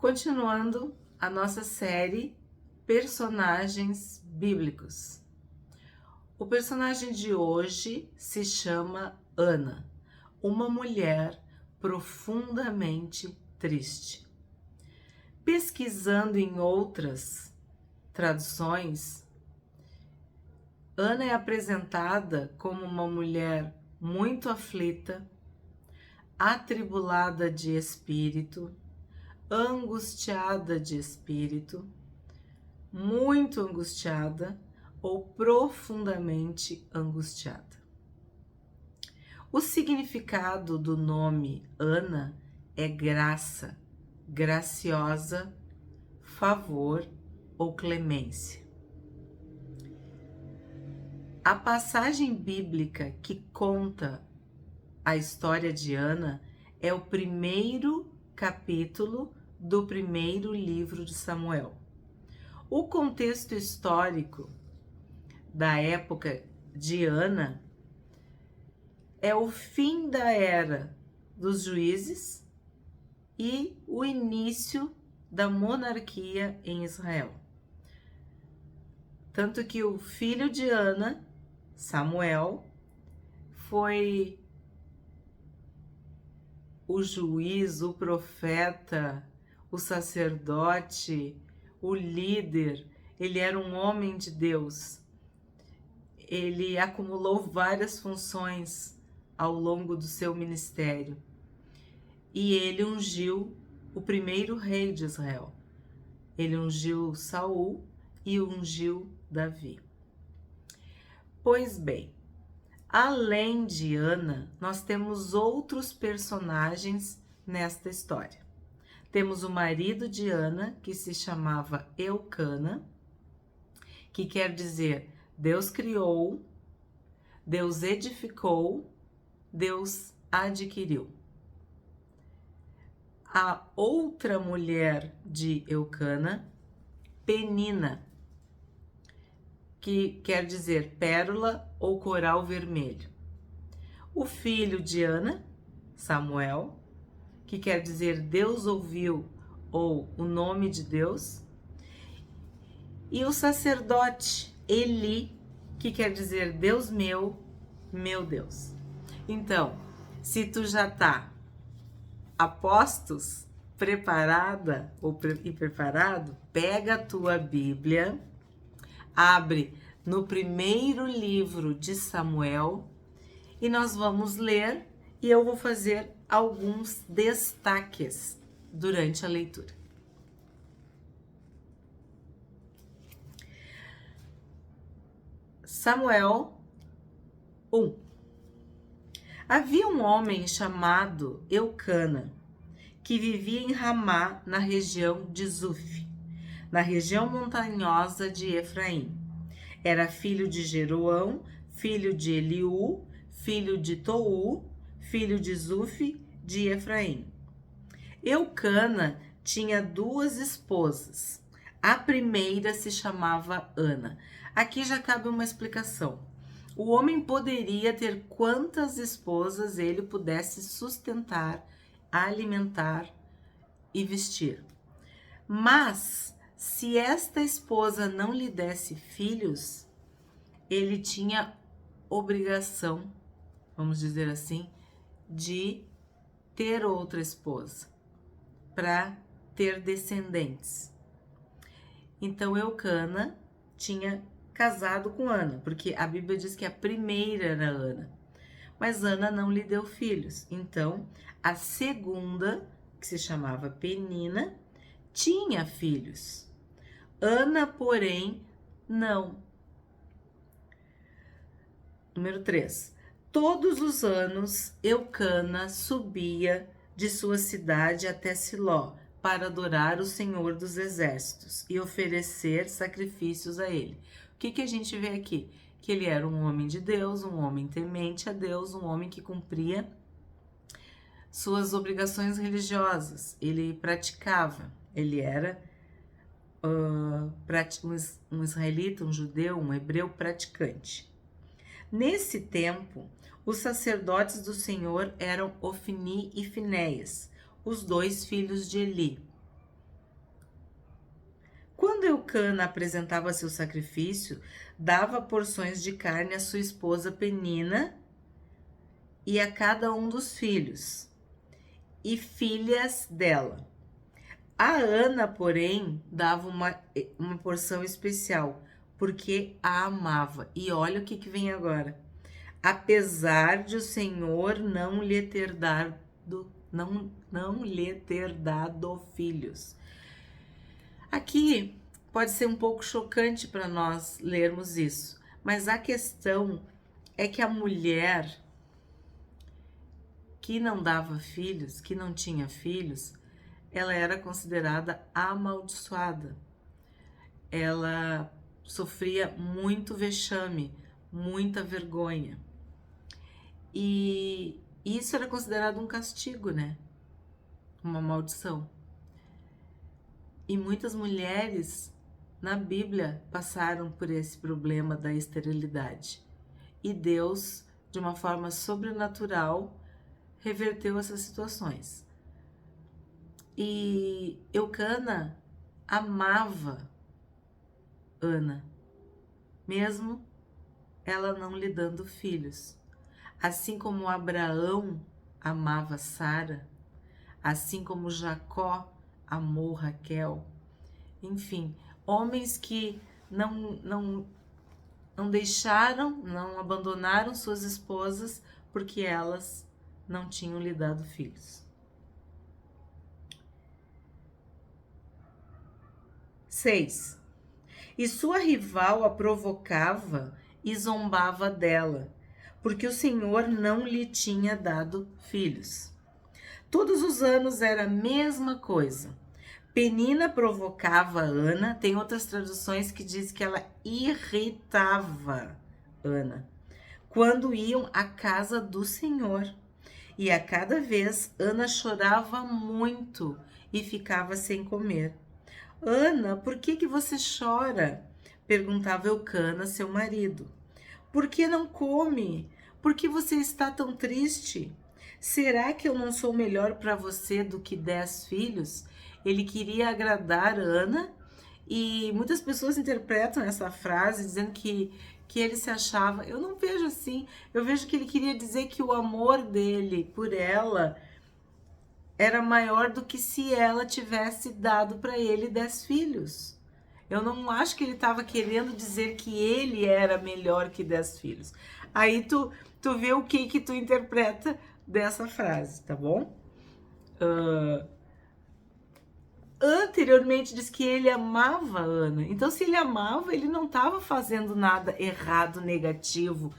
Continuando a nossa série Personagens Bíblicos. O personagem de hoje se chama Ana, uma mulher profundamente triste. Pesquisando em outras traduções, Ana é apresentada como uma mulher muito aflita, atribulada de espírito, angustiada de espírito, muito angustiada ou profundamente angustiada. O significado do nome Ana é graça, graciosa, favor ou clemência. A passagem bíblica que conta a história de Ana é o primeiro capítulo do primeiro livro de Samuel. O contexto histórico da época de Ana é o fim da era dos juízes e o início da monarquia em Israel. Tanto que o filho de Ana, Samuel, foi o juiz, o profeta, o sacerdote, o líder. Ele era um homem de Deus. Ele acumulou várias funções ao longo do seu ministério. E ele ungiu o primeiro rei de Israel. Ele ungiu Saul e ungiu Davi. Pois bem, além de Ana, nós temos outros personagens nesta história. Temos o marido de Ana, que se chamava Eucana, que quer dizer Deus criou, Deus edificou, Deus adquiriu. A outra mulher de Eucana, Penina, que quer dizer pérola ou coral vermelho. O filho de Ana, Samuel, que quer dizer Deus ouviu ou o nome de Deus. E o sacerdote Eli, que quer dizer Deus meu Deus. Então, se tu já tá a postos, preparada e preparado, pega a tua Bíblia, abre no primeiro livro de Samuel e nós vamos ler e eu vou fazer alguns destaques durante a leitura. Samuel 1. Havia um homem chamado Eucana, que vivia em Ramá, na região de Zuf, na região montanhosa de Efraim. Era filho de Jeroão, filho de Eliú, filho de Tou, filho de Zuf, de Efraim. Eucana tinha duas esposas. A primeira se chamava Ana. Aqui já cabe uma explicação. O homem poderia ter quantas esposas ele pudesse sustentar, alimentar e vestir. Mas, se esta esposa não lhe desse filhos, ele tinha obrigação, vamos dizer assim, de ter outra esposa para ter descendentes. Então, Eucana tinha casado com Ana, porque a Bíblia diz que a primeira era Ana, mas Ana não lhe deu filhos. Então, a segunda, que se chamava Penina, tinha filhos. Ana, porém, não. Número 3. Todos os anos, Eucana subia de sua cidade até Siló para adorar o Senhor dos Exércitos e oferecer sacrifícios a ele. O que a gente vê aqui? Que ele era um homem de Deus, um homem temente a Deus, um homem que cumpria suas obrigações religiosas. Ele praticava, ele era um israelita, um judeu, um hebreu praticante. Nesse tempo, os sacerdotes do Senhor eram Ofni e Finéias, os dois filhos de Eli. Eucana apresentava seu sacrifício, dava porções de carne à sua esposa Penina e a cada um dos filhos e filhas dela. A Ana, porém, dava uma porção especial, porque a amava. E olha o que vem agora. Apesar de o Senhor não lhe ter dado filhos. Aqui pode ser um pouco chocante para nós lermos isso, mas a questão é que a mulher que não dava filhos, que não tinha filhos, ela era considerada amaldiçoada. Ela sofria muito vexame, muita vergonha. E isso era considerado um castigo, né? Uma maldição. E muitas mulheres na Bíblia passaram por esse problema da esterilidade. E Deus, de uma forma sobrenatural, reverteu essas situações. E Eucana amava Ana, mesmo ela não lhe dando filhos. Assim como Abraão amava Sara, assim como Jacó amou Raquel. Enfim, homens que não deixaram, não abandonaram suas esposas porque elas não tinham lhe dado filhos. 6. E sua rival a provocava e zombava dela, porque o Senhor não lhe tinha dado filhos. Todos os anos era a mesma coisa. Penina provocava Ana, tem outras traduções que diz que ela irritava Ana, quando iam à casa do Senhor. E a cada vez Ana chorava muito e ficava sem comer. Ana, por que você chora? Perguntava Eucana, seu marido. Por que não come? Por que você está tão triste? Será que eu não sou melhor para você do que 10 filhos? Ele queria agradar Ana e muitas pessoas interpretam essa frase dizendo que ele se achava. Eu não vejo assim. Eu vejo que ele queria dizer que o amor dele por ela era maior do que se ela tivesse dado para ele 10 filhos. Eu não acho que ele estava querendo dizer que ele era melhor que 10 filhos. Aí tu vê o que tu interpreta dessa frase, tá bom? Anteriormente diz que ele amava Ana. Então, se ele amava, ele não estava fazendo nada errado, negativo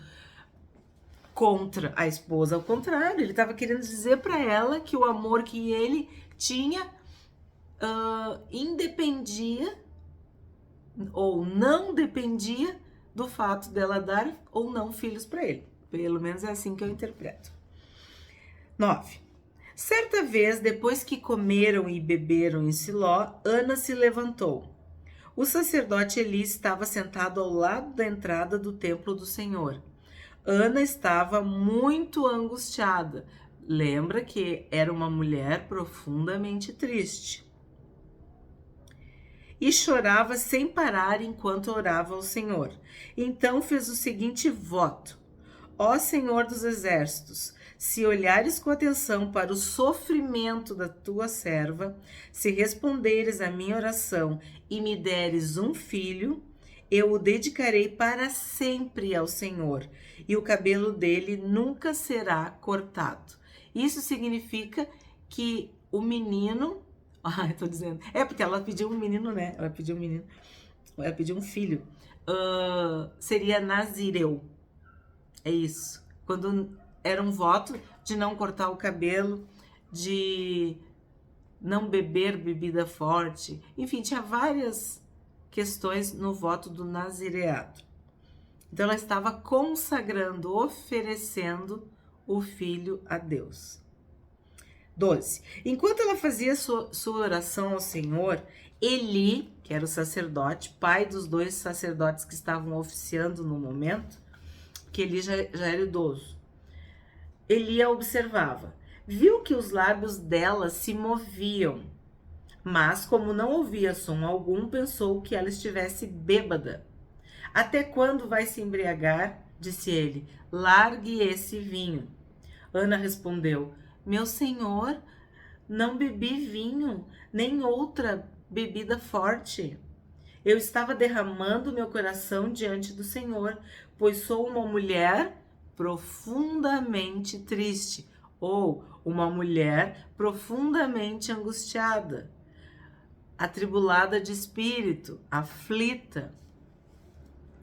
contra a esposa. Ao contrário, ele estava querendo dizer para ela que o amor que ele tinha independia ou não dependia do fato dela dar ou não filhos para ele. Pelo menos é assim que eu interpreto. 9. Certa vez, depois que comeram e beberam em Siló, Ana se levantou. O sacerdote Eli estava sentado ao lado da entrada do templo do Senhor. Ana estava muito angustiada. Lembra que era uma mulher profundamente triste. E chorava sem parar enquanto orava ao Senhor. Então fez o seguinte voto: Ó Senhor dos exércitos, se olhares com atenção para o sofrimento da tua serva, se responderes à minha oração e me deres um filho, eu o dedicarei para sempre ao Senhor, e o cabelo dele nunca será cortado. Isso significa que o menino... eu tô dizendo... porque ela pediu um menino, né? Ela pediu um filho. Seria Nazireu. É isso. Quando era um voto de não cortar o cabelo, de não beber bebida forte. Enfim, tinha várias questões no voto do nazireado. Então, ela estava consagrando, oferecendo o filho a Deus. 12. Enquanto ela fazia sua oração ao Senhor, Eli, que era o sacerdote, pai dos 2 sacerdotes que estavam oficiando no momento, que Eli já era idoso, Eli a observava. Viu que os lábios dela se moviam Mas, como não ouvia som algum, pensou que ela estivesse bêbada. Até quando vai se embriagar? Disse ele. Largue esse vinho. Ana respondeu: Meu senhor, não bebi vinho, nem outra bebida forte. Eu estava derramando meu coração diante do Senhor, pois sou uma mulher profundamente triste, ou uma mulher profundamente angustiada, atribulada de espírito, aflita.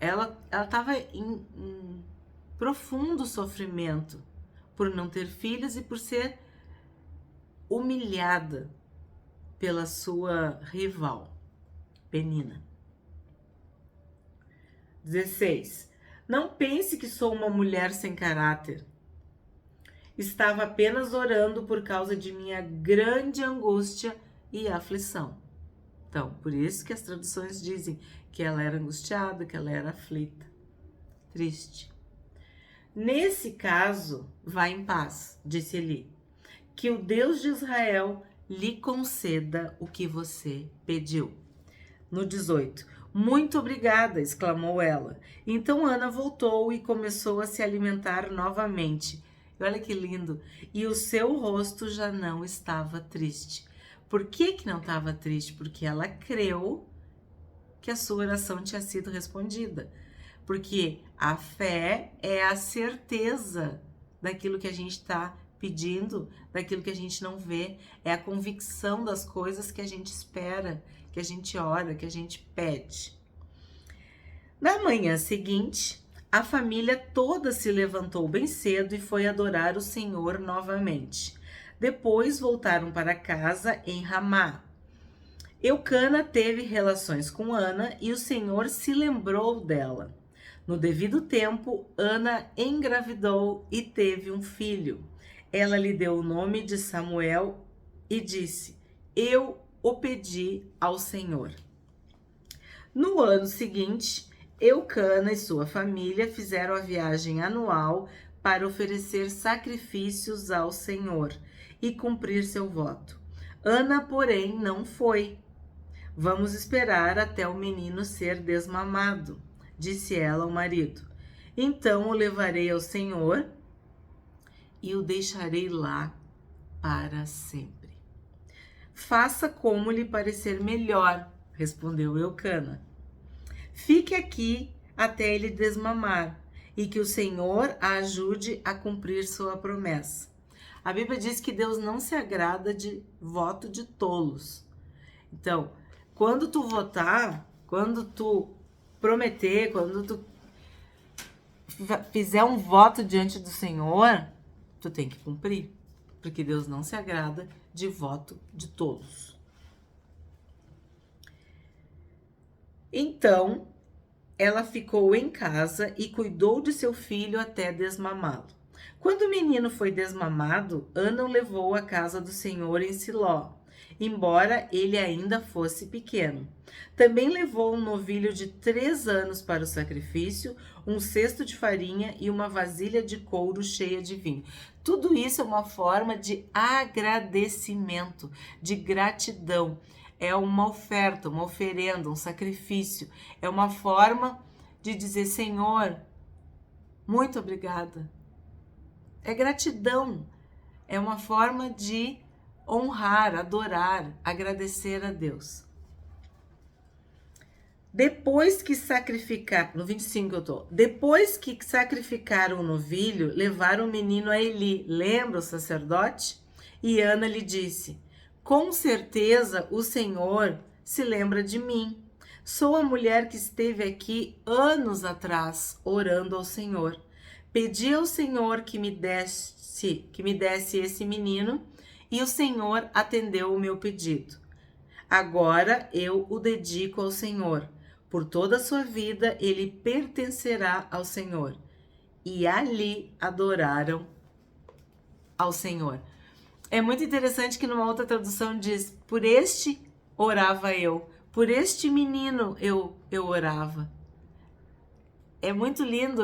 Ela estava em profundo sofrimento por não ter filhos e por ser humilhada pela sua rival, Penina. 16. Não pense que sou uma mulher sem caráter. Estava apenas orando por causa de minha grande angústia e aflição. Então, por isso que as traduções dizem que ela era angustiada, que ela era aflita, triste. Nesse caso, vá em paz, disse Eli. Que o Deus de Israel lhe conceda o que você pediu. No 18. Muito obrigada, exclamou ela. Então Ana voltou e começou a se alimentar novamente. E olha que lindo. E o seu rosto já não estava triste. Por que não estava triste? Porque ela creu que a sua oração tinha sido respondida. Porque a fé é a certeza daquilo que a gente está pedindo, daquilo que a gente não vê. É a convicção das coisas que a gente espera, que a gente ora, que a gente pede. Na manhã seguinte, a família toda se levantou bem cedo e foi adorar o Senhor novamente. Depois voltaram para casa em Ramá. Eucana teve relações com Ana e o Senhor se lembrou dela. No devido tempo, Ana engravidou e teve um filho. Ela lhe deu o nome de Samuel e disse: Eu o pedi ao Senhor. No ano seguinte, Eucana e sua família fizeram a viagem anual para oferecer sacrifícios ao Senhor e cumprir seu voto. Ana, porém, não foi. Vamos esperar até o menino ser desmamado, disse ela ao marido. Então o levarei ao Senhor e o deixarei lá para sempre. Faça como lhe parecer melhor, respondeu Eucana. Fique aqui até ele desmamar e que o Senhor a ajude a cumprir sua promessa. A Bíblia diz que Deus não se agrada de voto de tolos. Então, quando tu votar, quando tu prometer, quando tu fizer um voto diante do Senhor, tu tem que cumprir, porque Deus não se agrada de voto de tolos. Então, ela ficou em casa e cuidou de seu filho até desmamá-lo. Quando o menino foi desmamado, Ana o levou à casa do Senhor em Siló, embora ele ainda fosse pequeno. Também levou um novilho de 3 anos para o sacrifício, um cesto de farinha e uma vasilha de couro cheia de vinho. Tudo isso é uma forma de agradecimento, de gratidão. É uma oferta, uma oferenda, um sacrifício. É uma forma de dizer: Senhor, muito obrigada. É gratidão. É uma forma de honrar, adorar, agradecer a Deus. Depois que sacrificar, no 25 eu tô. Depois que sacrificaram o novilho, levaram o menino a Eli, lembra o sacerdote? E Ana lhe disse: Com certeza o Senhor se lembra de mim. Sou a mulher que esteve aqui anos atrás orando ao Senhor. Pedi ao Senhor que me desse esse menino e o Senhor atendeu o meu pedido. Agora eu o dedico ao Senhor. Por toda a sua vida ele pertencerá ao Senhor. E ali adoraram ao Senhor. É muito interessante que numa outra tradução diz: por este orava eu, por este menino eu orava. É muito lindo,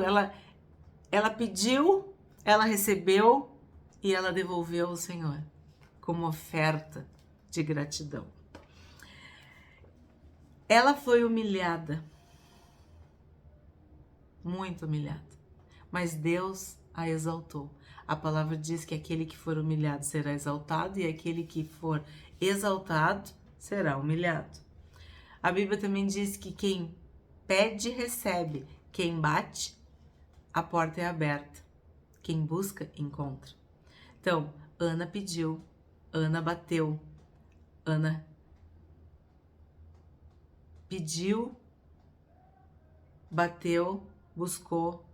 ela pediu, ela recebeu e ela devolveu ao Senhor como oferta de gratidão. Ela foi humilhada, muito humilhada, mas Deus a exaltou. A palavra diz que aquele que for humilhado será exaltado e aquele que for exaltado será humilhado. A Bíblia também diz que quem pede, recebe. Quem bate, a porta é aberta. Quem busca, encontra. Então, Ana pediu, Ana bateu, Ana pediu, bateu, buscou,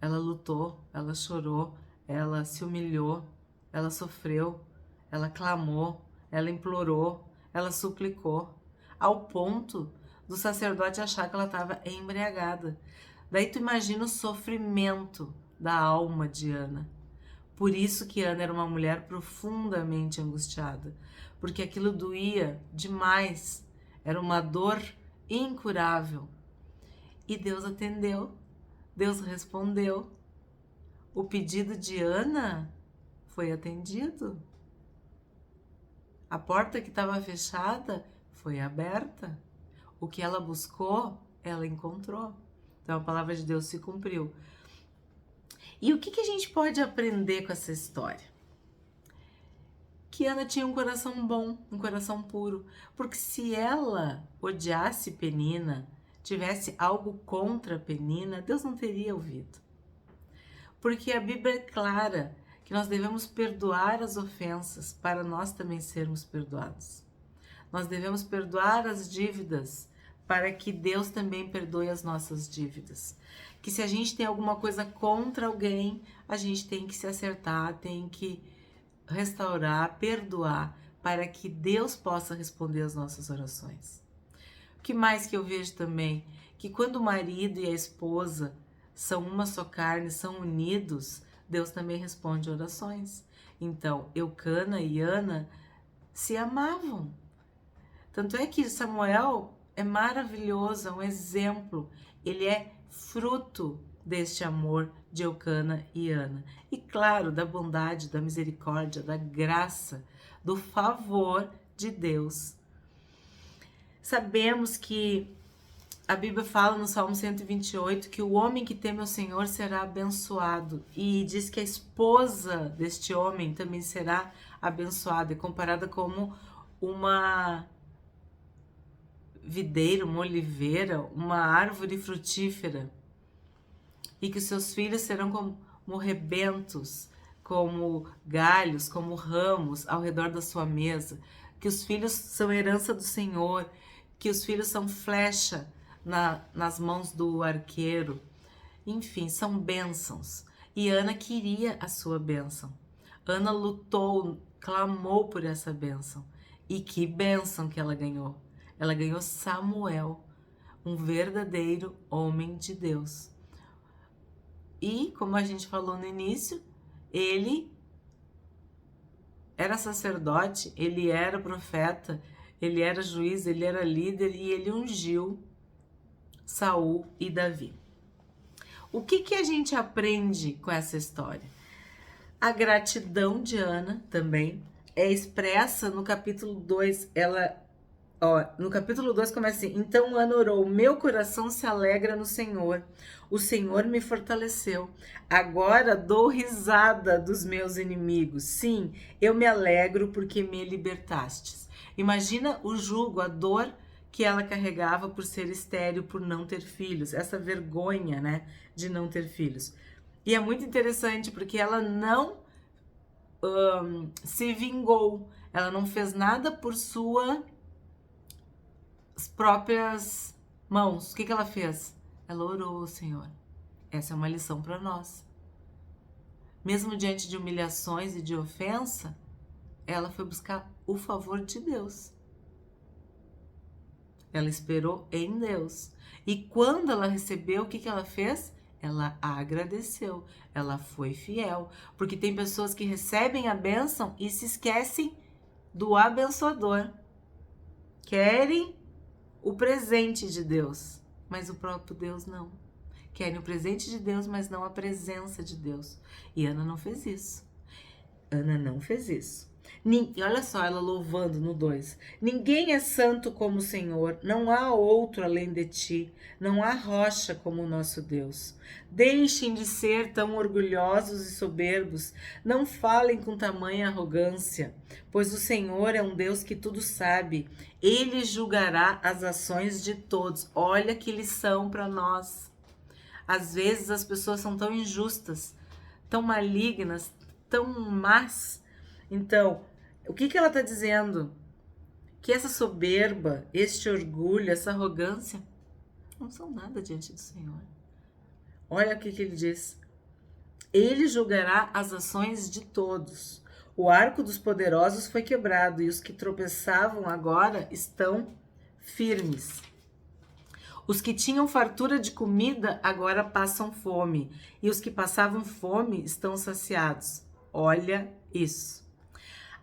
ela lutou, ela chorou, ela se humilhou, ela sofreu, ela clamou, ela implorou, ela suplicou, ao ponto do sacerdote achar que ela estava embriagada. Daí tu imagina o sofrimento da alma de Ana. Por isso que Ana era uma mulher profundamente angustiada, porque aquilo doía demais, era uma dor incurável. E Deus atendeu, Deus respondeu. O pedido de Ana foi atendido. A porta que estava fechada foi aberta. O que ela buscou, ela encontrou. Então a palavra de Deus se cumpriu. E o que a gente pode aprender com essa história? Que Ana tinha um coração bom, um coração puro. Porque se ela odiasse Penina, tivesse algo contra Penina, Deus não teria ouvido. Porque a Bíblia é clara que nós devemos perdoar as ofensas para nós também sermos perdoados. Nós devemos perdoar as dívidas para que Deus também perdoe as nossas dívidas. Que se a gente tem alguma coisa contra alguém, a gente tem que se acertar, tem que restaurar, perdoar, para que Deus possa responder às nossas orações. O que mais que eu vejo também? Que quando o marido e a esposa são uma só carne, são unidos, Deus também responde orações. Então, Eucana e Ana se amavam. Tanto é que Samuel é maravilhoso, é um exemplo. Ele é fruto deste amor de Eucana e Ana. E claro, da bondade, da misericórdia, da graça, do favor de Deus. Sabemos que a Bíblia fala no Salmo 128 que o homem que teme ao Senhor será abençoado. E diz que a esposa deste homem também será abençoada. É comparada como uma videira, uma oliveira, uma árvore frutífera. E que os seus filhos serão como rebentos, como galhos, como ramos ao redor da sua mesa. Que os filhos são herança do Senhor. Que os filhos são flecha nas mãos do arqueiro. Enfim, são bênçãos. E Ana queria a sua bênção. Ana lutou, clamou por essa bênção. E que bênção que ela ganhou. Ela ganhou Samuel, um verdadeiro homem de Deus. E, como a gente falou no início, ele era sacerdote, ele era profeta, ele era juiz, ele era líder e ele ungiu Saul e Davi. O que a gente aprende com essa história? A gratidão de Ana também é expressa no capítulo 2. No capítulo 2 começa assim: então Ana orou, meu coração se alegra no Senhor, o Senhor me fortaleceu, agora dou risada dos meus inimigos, sim, eu me alegro porque me libertastes. Imagina o jugo, a dor que ela carregava por ser estéril, por não ter filhos, essa vergonha, né, de não ter filhos. E é muito interessante porque ela não se vingou, ela não fez nada por suas próprias mãos. O que ela fez? Ela orou ao Senhor. Essa é uma lição para nós. Mesmo diante de humilhações e de ofensa, ela foi buscar o favor de Deus. Ela esperou em Deus. E quando ela recebeu, o que ela fez? Ela agradeceu. Ela foi fiel. Porque tem pessoas que recebem a bênção e se esquecem do abençoador. Querem o presente de Deus, mas o próprio Deus não. Querem o presente de Deus, mas não a presença de Deus. E Ana não fez isso. Ana não fez isso. E olha só, ela louvando no 2. Ninguém é santo como o Senhor, não há outro além de ti, não há rocha como o nosso Deus. Deixem de ser tão orgulhosos e soberbos, não falem com tamanha arrogância, pois o Senhor é um Deus que tudo sabe, ele julgará as ações de todos. Olha que lição para nós. Às vezes as pessoas são tão injustas, tão malignas, tão más. Então, o que ela está dizendo? Que essa soberba, este orgulho, essa arrogância não são nada diante do Senhor. Olha o que ele diz. Ele julgará as ações de todos. O arco dos poderosos foi quebrado e os que tropeçavam agora estão firmes. Os que tinham fartura de comida agora passam fome e os que passavam fome estão saciados. Olha isso.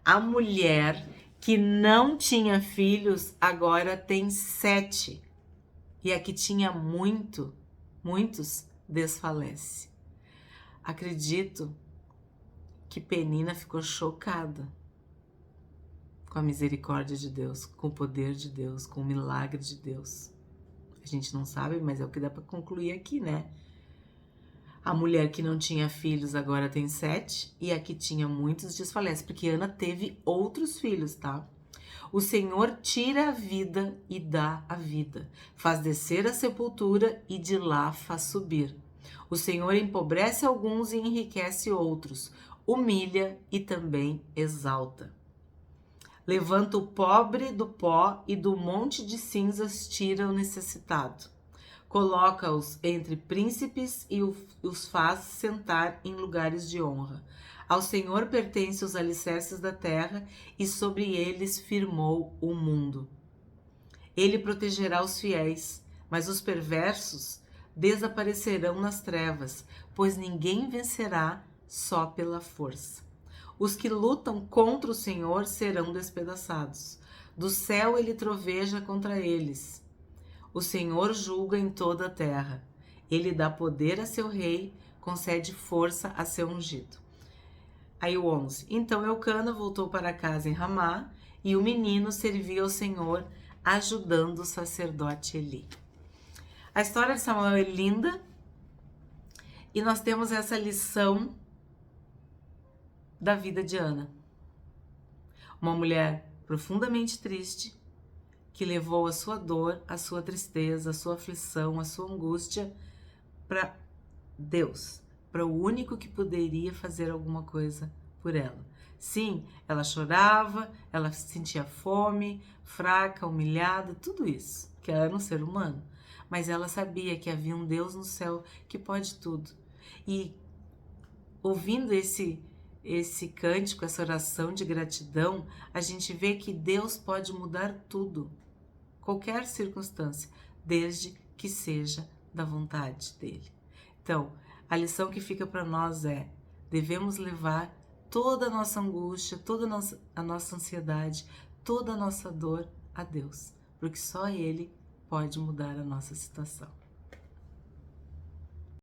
A mulher que não tinha filhos agora tem 7. E a que tinha muitos desfalece. Acredito que Penina ficou chocada com a misericórdia de Deus, com o poder de Deus, com o milagre de Deus. A gente não sabe, mas é o que dá para concluir aqui, né? A mulher que não tinha filhos agora tem 7 e a que tinha muitos desfalece, porque Ana teve outros filhos, tá? O Senhor tira a vida e dá a vida, faz descer a sepultura e de lá faz subir. O Senhor empobrece alguns e enriquece outros, humilha e também exalta. Levanta o pobre do pó e do monte de cinzas tira o necessitado. Coloca-os entre príncipes e os faz sentar em lugares de honra. Ao Senhor pertencem os alicerces da terra e sobre eles firmou o mundo. Ele protegerá os fiéis, mas os perversos desaparecerão nas trevas, pois ninguém vencerá só pela força. Os que lutam contra o Senhor serão despedaçados. Do céu ele troveja contra eles. O Senhor julga em toda a terra. Ele dá poder a seu rei, concede força a seu ungido. Aí o 11. Então Eucana voltou para casa em Ramá, e o menino servia ao Senhor, ajudando o sacerdote Eli. A história de Samuel é linda, e nós temos essa lição da vida de Ana. Uma mulher profundamente triste, que levou a sua dor, a sua tristeza, a sua aflição, a sua angústia para Deus, para o único que poderia fazer alguma coisa por ela. Sim, ela chorava, ela sentia fome, fraca, humilhada, tudo isso, que era um ser humano. Mas ela sabia que havia um Deus no céu que pode tudo. E ouvindo esse cântico, essa oração de gratidão, a gente vê que Deus pode mudar tudo, qualquer circunstância, desde que seja da vontade dele. Então, a lição que fica para nós é: devemos levar toda a nossa angústia, toda a nossa ansiedade, toda a nossa dor a Deus, porque só Ele pode mudar a nossa situação.